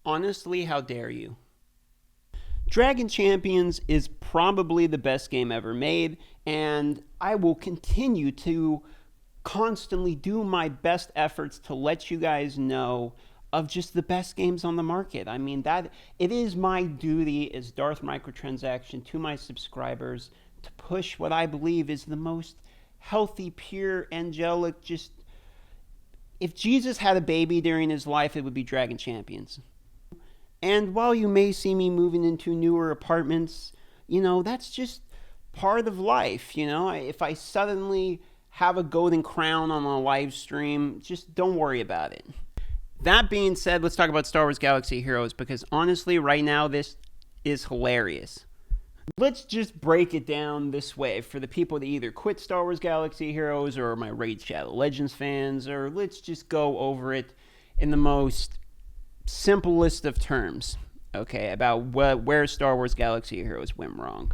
Honestly, how dare you? Dragon Champions is probably the best game ever made, and I will continue to constantly do my best efforts to let you guys know of just the best games on the market. I mean, that it is my duty as Darth Microtransaction to my subscribers to push what I believe is the most healthy, pure, angelic, just if Jesus had a baby during his life, it would be Dragon Champions. And while you may see me moving into newer apartments, that's just part of life. If I suddenly have a golden crown on a live stream, just don't worry about it. That being said, let's talk about Star Wars Galaxy Heroes because honestly, right now, this is hilarious. Let's just break it down this way for the people that either quit Star Wars Galaxy Heroes or my Raid Shadow Legends fans, or let's just go over it in the most simplest of terms, okay, about where Star Wars Galaxy Heroes went wrong.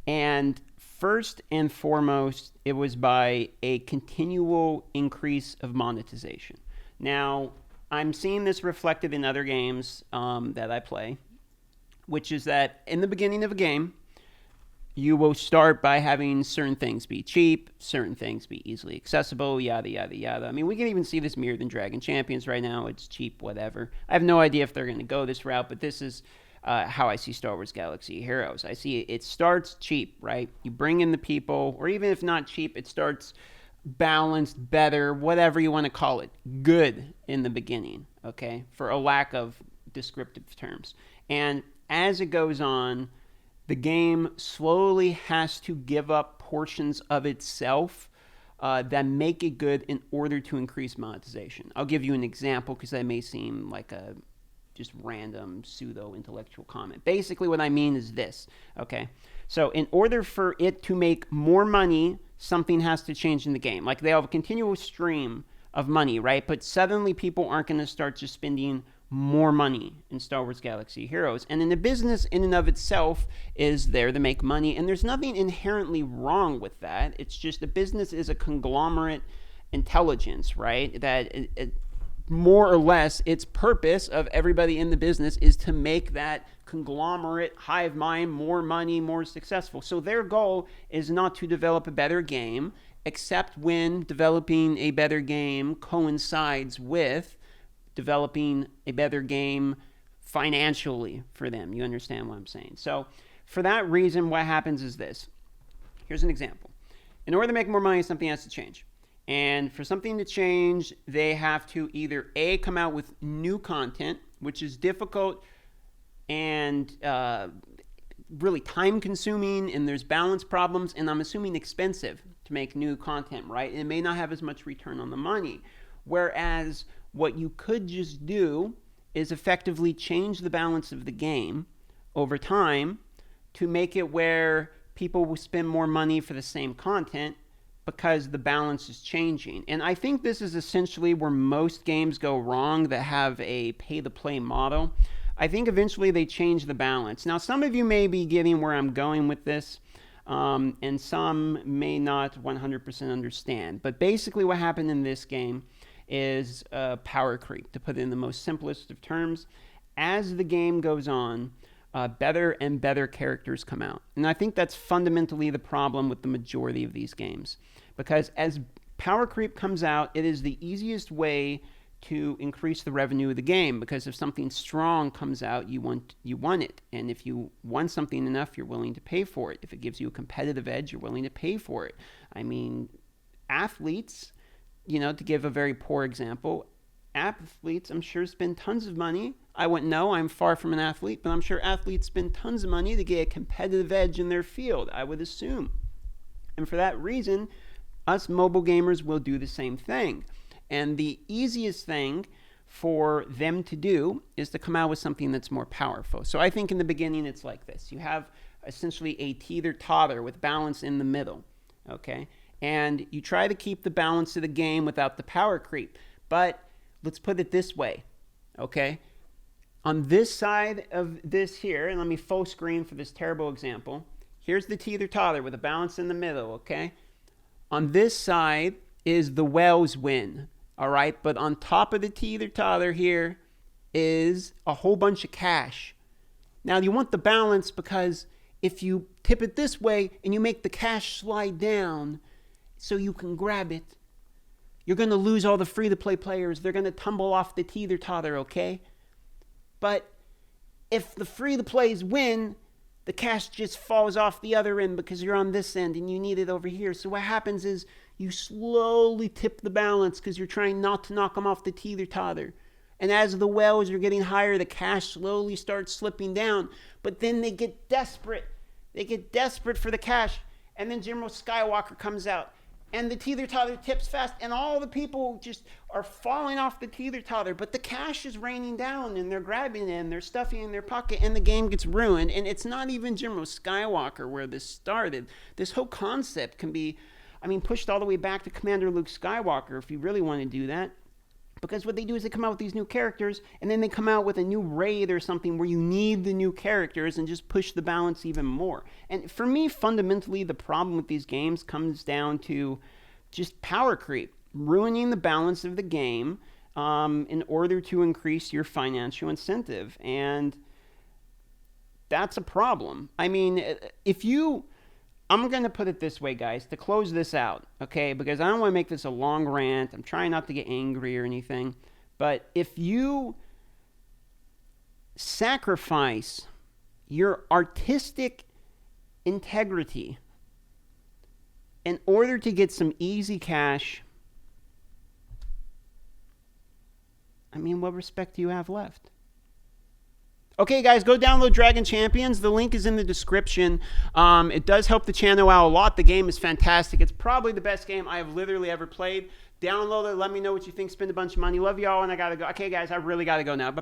And first and foremost, it was by a continual increase of monetization. Now, I'm seeing this reflected in other games that I play, which is that in the beginning of a game, you will start by having certain things be cheap, certain things be easily accessible, yada, yada, yada. I mean, we can even see this mirrored in Dragon Champions right now. It's cheap, whatever. I have no idea if they're going to go this route, but this is how I see Star Wars Galaxy Heroes. I see it starts cheap, right? You bring in the people, or even if not cheap, it starts balanced, better, whatever you want to call it, good in the beginning, okay? For a lack of descriptive terms. And as it goes on, the game slowly has to give up portions of itself that make it good in order to increase monetization. I'll give you an example because that may seem like a just random pseudo intellectual comment. Basically, what I mean is this, okay? So, in order for it to make more money, something has to change in the game. Like they have a continuous stream of money, right? But suddenly people aren't going to start just spending more money in Star Wars Galaxy Heroes. And in the business in and of itself is there to make money, and there's nothing inherently wrong with that. It's just a business is a conglomerate intelligence, right? That more or less its purpose of everybody in the business is to make that conglomerate hive mind more money, more successful. So their goal is not to develop a better game, except when developing a better game coincides with developing a better game financially for them. You understand what I'm saying? So for that reason, what happens is this. Here's an example. In order to make more money, something has to change. And for something to change, they have to either A, come out with new content, which is difficult and really time consuming, and there's balance problems, and I'm assuming expensive to make new content, right? And it may not have as much return on the money. Whereas what you could just do is effectively change the balance of the game over time to make it where people will spend more money for the same content because the balance is changing. And I think this is essentially where most games go wrong that have a pay-to-play model. I think eventually they change the balance. Now, some of you may be getting where I'm going with this, and some may not 100% understand. But basically what happened in this game is power creep, to put it in the most simplest of terms. As the game goes on, better and better characters come out. And I think that's fundamentally the problem with the majority of these games. Because as power creep comes out, it is the easiest way to increase the revenue of the game, because if something strong comes out, you want it. And if you want something enough, you're willing to pay for it. If it gives you a competitive edge, you're willing to pay for it. I mean, athletes, to give a very poor example, athletes, I'm sure, spend tons of money. I wouldn't know, I'm far from an athlete, but I'm sure athletes spend tons of money to get a competitive edge in their field, I would assume. And for that reason, us mobile gamers will do the same thing. And the easiest thing for them to do is to come out with something that's more powerful. So I think in the beginning it's like this. You have essentially a teeter-totter with balance in the middle, okay? And you try to keep the balance of the game without the power creep. But let's put it this way. Okay? On this side of this here, and let me full screen for this terrible example. Here's the teeter-totter with a balance in the middle, okay? On this side is the whales win, all right? But on top of the teeter-totter here is a whole bunch of cash. Now, you want the balance because if you tip it this way and you make the cash slide down so you can grab it, you're going to lose all the free-to-play players. They're going to tumble off the teeter-totter, okay? But if the free-to-plays win, the cash just falls off the other end because you're on this end and you need it over here. So what happens is you slowly tip the balance because you're trying not to knock them off the teeter-totter. And as the whales are getting higher, the cash slowly starts slipping down. But then they get desperate. They get desperate for the cash. And then General Skywalker comes out. And the teeter-totter tips fast. And all the people just are falling off the teeter-totter. But the cash is raining down. And they're grabbing it. And they're stuffing it in their pocket. And the game gets ruined. And it's not even General Skywalker where this started. This whole concept can be, pushed all the way back to Commander Luke Skywalker if you really want to do that. Because what they do is they come out with these new characters, and then they come out with a new raid or something where you need the new characters and just push the balance even more. And for me, fundamentally, the problem with these games comes down to just power creep, ruining the balance of the game in order to increase your financial incentive. And that's a problem. I'm going to put it this way, guys, to close this out, okay? Because I don't want to make this a long rant. I'm trying not to get angry or anything. But if you sacrifice your artistic integrity in order to get some easy cash, what respect do you have left? Okay, guys, go download Dragon Champions. The link is in the description. It does help the channel out a lot. The game is fantastic. It's probably the best game I have literally ever played. Download it. Let me know what you think. Spend a bunch of money. Love y'all, and I got to go. Okay, guys, I really got to go now. Bye-bye.